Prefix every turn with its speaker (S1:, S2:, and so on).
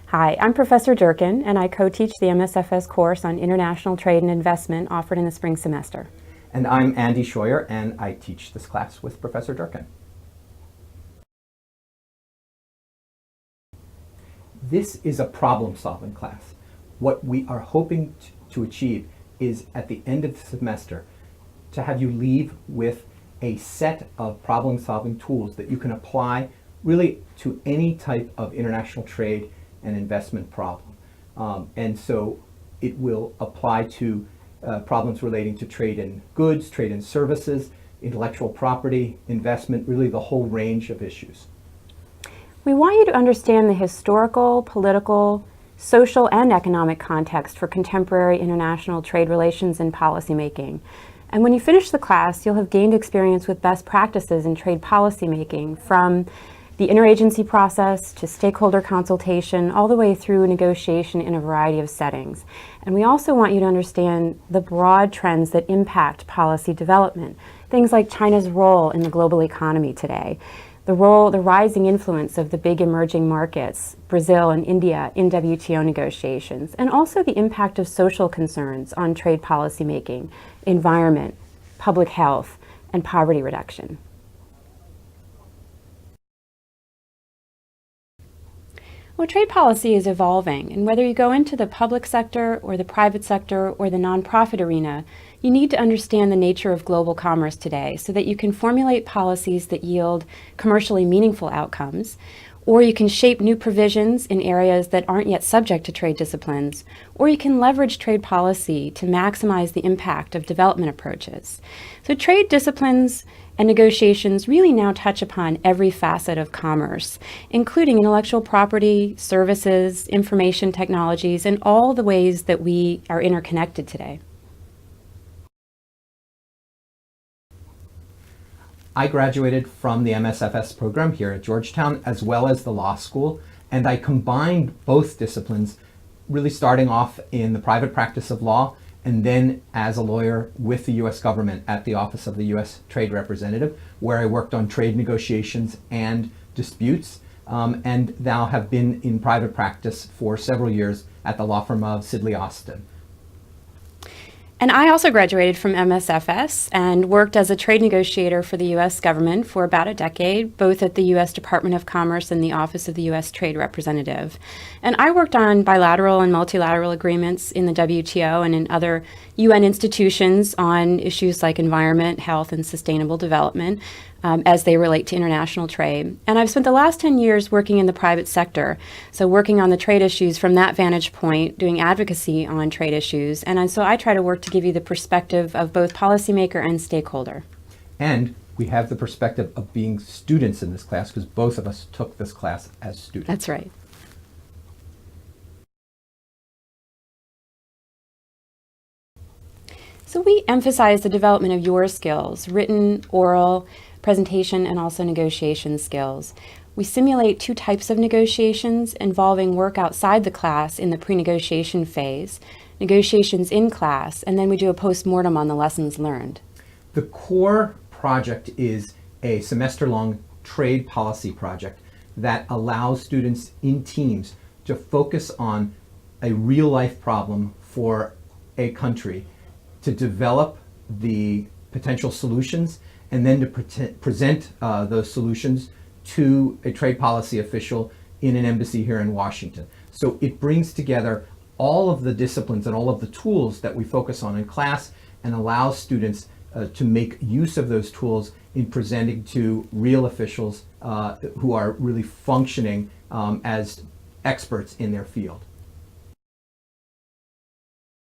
S1: Hi, I'm Professor Durkin, and I co-teach the MSFS course on International Trade and Investment offered in the spring semester.
S2: And I'm Andy Shoyer, and I teach this class with Professor Durkin. This is a problem-solving class. What we are hoping to achieve is, at the end of the semester, to have you leave with a set of problem-solving tools that you can apply really to any type of international trade and investment problem. And so it will apply to problems relating to trade in goods, trade in services, intellectual property, investment, really the whole range of issues.
S1: We want you to understand the historical, political, social, and economic context for contemporary international trade relations and policymaking. And when you finish the class, you'll have gained experience with best practices in trade policymaking, from the interagency process to stakeholder consultation, all the way through negotiation in a variety of settings. And we also want you to understand the broad trends that impact policy development, things like China's role in the global economy today, the rising influence of the big emerging markets, Brazil and India, in WTO negotiations, and also the impact of social concerns on trade policymaking, environment, public health, and poverty reduction. Well, trade policy is evolving, and whether you go into the public sector or the private sector or the nonprofit arena, you need to understand the nature of global commerce today so that you can formulate policies that yield commercially meaningful outcomes, or you can shape new provisions in areas that aren't yet subject to trade disciplines, or you can leverage trade policy to maximize the impact of development approaches. So trade disciplines and negotiations really now touch upon every facet of commerce, including intellectual property, services, information technologies, and all the ways that we are interconnected today.
S2: I graduated from the MSFS program here at Georgetown, as well as the law school, and I combined both disciplines, really starting off in the private practice of law and then as a lawyer with the U.S. government at the Office of the U.S. Trade Representative, where I worked on trade negotiations and disputes, and now have been in private practice for several years at the law firm of Sidley Austin.
S1: And I also graduated from MSFS and worked as a trade negotiator for the U.S. government for about a decade, both at the U.S. Department of Commerce and the Office of the U.S. Trade Representative. And I worked on bilateral and multilateral agreements in the WTO and in other UN institutions on issues like environment, health, and sustainable development as they relate to international trade. And I've spent the last 10 years working in the private sector, so working on the trade issues from that vantage point, doing advocacy on trade issues. And so I try to work to give you the perspective of both policymaker and stakeholder.
S2: And we have the perspective of being students in this class, because both of us took this class as students.
S1: That's right. So we emphasize the development of your skills, written, oral, presentation, and also negotiation skills. We simulate two types of negotiations involving work outside the class in the pre-negotiation phase, negotiations in class, and then we do a post-mortem on the lessons learned.
S2: The core project is a semester-long trade policy project that allows students in teams to focus on a real-life problem for a country, to develop the potential solutions, and then to present those solutions to a trade policy official in an embassy here in Washington. So it brings together all of the disciplines and all of the tools that we focus on in class and allows students to make use of those tools in presenting to real officials who are really functioning as experts in their field.